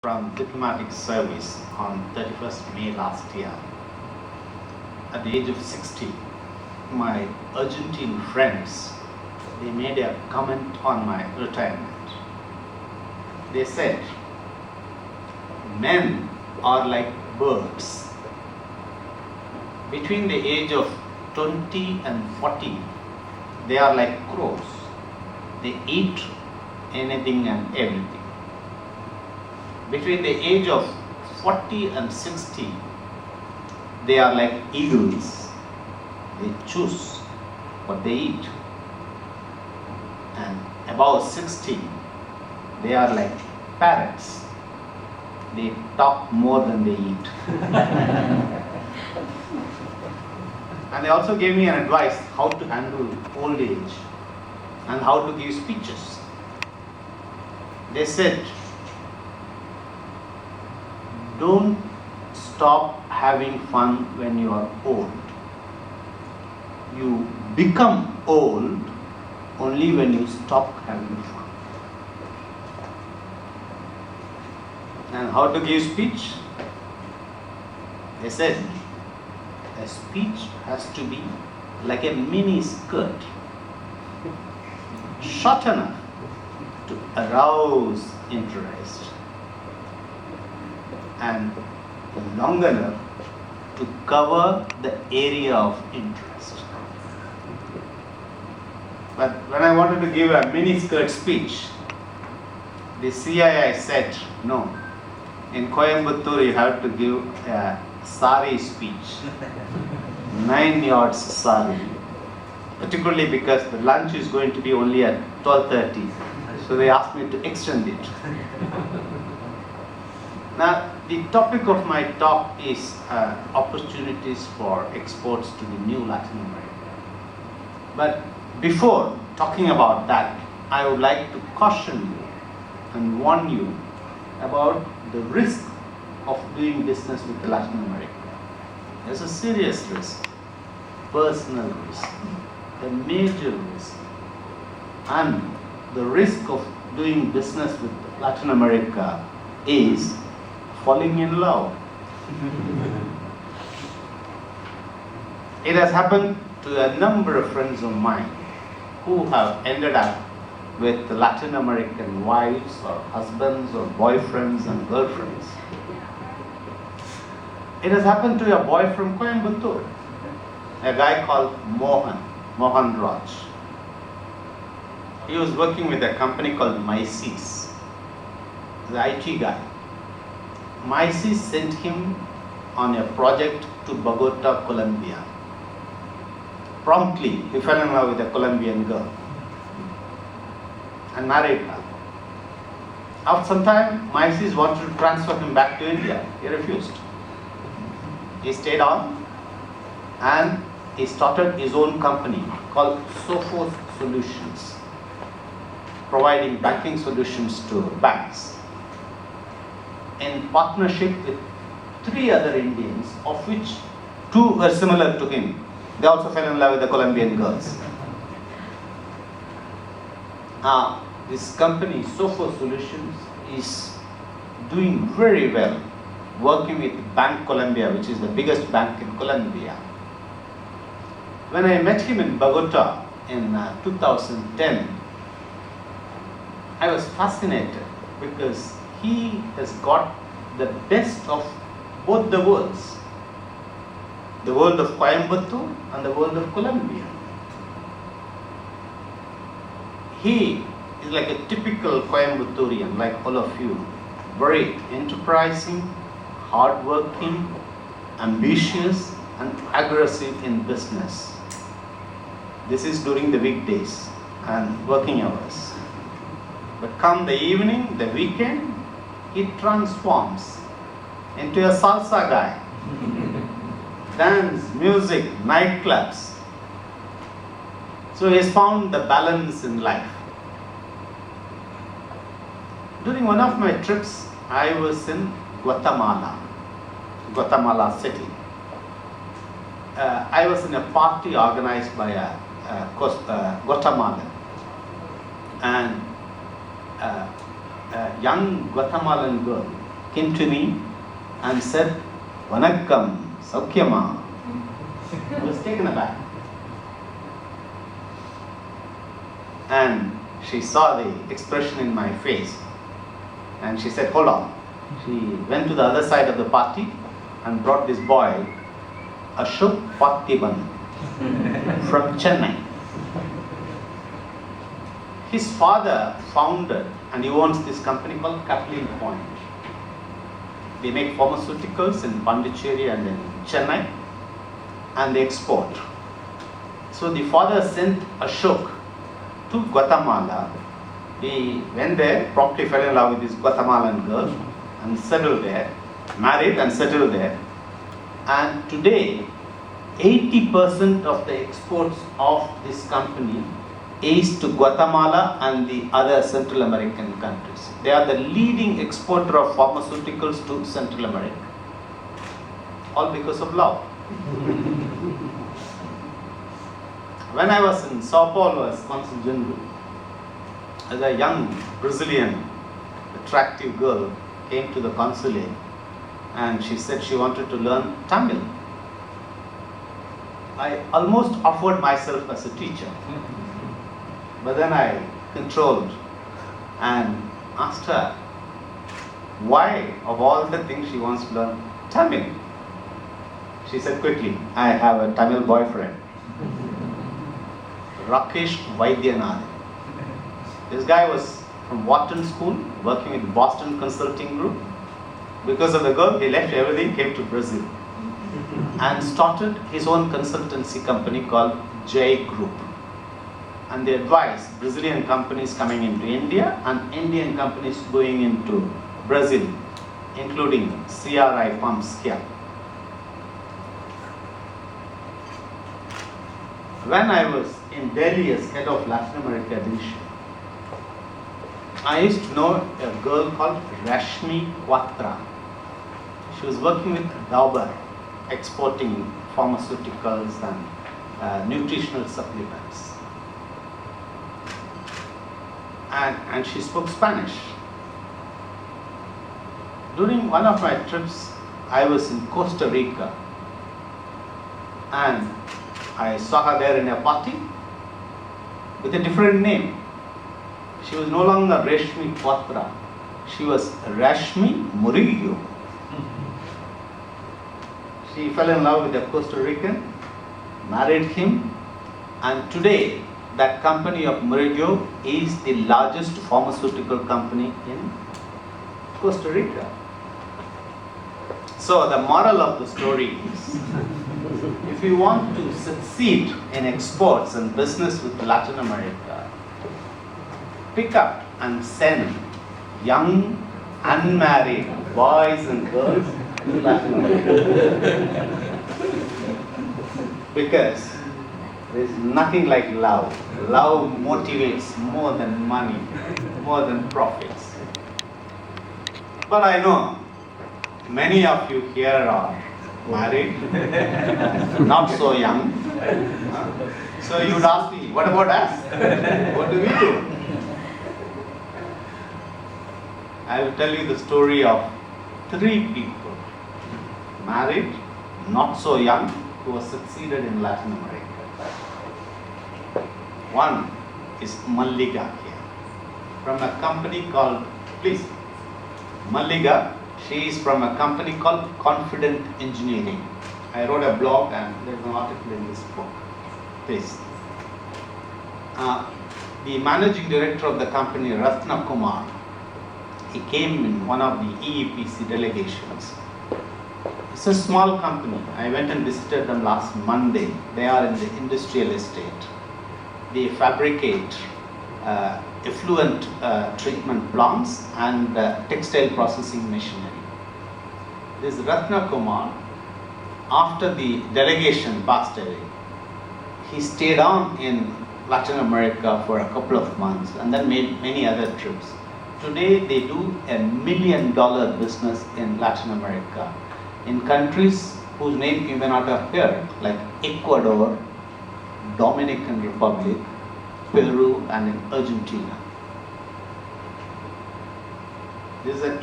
from diplomatic service on 31st May last year. At the age of 60, my Argentine friends, they made a comment on my retirement. They said, men are like birds. Between the age of 20 and 40, they are like crows. They eat anything and everything. Between the age of 40 and 60, they are like eagles. They choose what they eat. And above 60, they are like parrots. They talk more than they eat. And they also gave me an advice how to handle old age and how to give speeches. They said, don't stop having fun when you are old. You become old only when you stop having fun. And how to give speech? They said, a speech has to be like a mini skirt, short enough to arouse interest and long enough to cover the area of interest. But when I wanted to give a mini skirt speech, the CII said, no, in Coimbatore you have to give a sari speech, 9 yards sari, particularly because the lunch is going to be only at 12:30, so they asked me to extend it. Now, the topic of my talk is opportunities for exports to the new Latin America. But before talking about that, I would like to caution you and warn you about the risk of doing business with Latin America. There's a serious risk, personal risk, a major risk, and the risk of doing business with Latin America is falling in love. It has happened to a number of friends of mine who have ended up with Latin American wives or husbands or boyfriends and girlfriends. It has happened to a boy from Coimbatore, a guy called Mohan Raj. He was working with a company called MySys, the IT guy. MySys sent him on a project to Bogota, Colombia. Promptly, he fell in love with a Colombian girl and married her. After some time, MySys wanted to transfer him back to India. He refused. He stayed on and he started his own company called Sophos Solutions, providing banking solutions to banks in partnership with 3 other Indians, of which 2 were similar to him. They also fell in love with the Colombian girls. Now, this company, Sophos Solutions, is doing very well, working with Bank Colombia, which is the biggest bank in Colombia. When I met him in Bogota in 2010, I was fascinated because he has got the best of both the worlds, the world of Coimbatore and the world of Colombia. He is like a typical Coimbatorian, like all of you, very enterprising, hardworking, ambitious, and aggressive in business. This is during the weekdays and working hours. But come the evening, the weekend, he transforms into a salsa guy. Dance, music, nightclubs. So he has found the balance in life. During one of my trips, I was in Guatemala City. I was in a party organized by a Guatemalan, and a young Guatemalan girl came to me and said, "Vanakkam, Saukyama." I was taken aback. And she saw the expression in my face and she said, "Hold on." She went to the other side of the party and brought this boy, Ashok Pattiban, from Chennai. His father founded and he owns this company called Kathleen Point. They make pharmaceuticals in Pondicherry and in Chennai and they export. So the father sent Ashok to Guatemala. He went there, promptly fell in love with this Guatemalan girl and settled there, married and settled there. And today, 80% of the exports of this company is to Guatemala and the other Central American countries. They are the leading exporter of pharmaceuticals to Central America. All because of love. When I was in Sao Paulo as Consul General, as a young Brazilian, attractive girl came to the consulate and she said she wanted to learn Tamil. I almost offered myself as a teacher, but then I controlled and asked her why, of all the things she wants to learn Tamil. She said quickly, "I have a Tamil boyfriend, Rakesh Vaidyanathan." This guy was from Wharton School, working with Boston Consulting Group. Because of the girl, he left everything, came to Brazil and started his own consultancy company called J Group. And they advise Brazilian companies coming into India and Indian companies going into Brazil, including CRI pumps here. When I was in Delhi as head of Latin America division, I used to know a girl called Rashmi Quatra. She was working with Dauber, exporting pharmaceuticals and nutritional supplements. And she spoke Spanish. During one of my trips, I was in Costa Rica and I saw her there in a party with a different name. She was no longer Rashmi Quatra, she was Rashmi Murillo. She fell in love with a Costa Rican, married him, and today that company of Murillo is the largest pharmaceutical company in Costa Rica. So the moral of the story is, if you want to succeed in exports and business with Latin America, pick up and send young, unmarried boys and girls to Latin America. Because there is nothing like love. Love motivates more than money, more than profits. But I know many of you here are married, not so young. So you would ask me, what about us? What do we do? I will tell you the story of 3 people, married, not so young, who have succeeded in Latin America. One is Malliga here, from a company called, please, Malliga, she is from a company called Confident Engineering. I wrote a blog and there is an article in this book. Please. The managing director of the company, Ratna Kumar, he came in one of the EEPC delegations. It's a small company. I went and visited them last Monday. They are in the industrial estate. They fabricate effluent treatment plants and textile processing machinery. This Ratna Kumar, after the delegation passed away, he stayed on in Latin America for a couple of months and then made many other trips. Today they do $1 million business in Latin America in countries whose name you may not have heard, like Ecuador, Dominican Republic, Peru, and in Argentina. This is an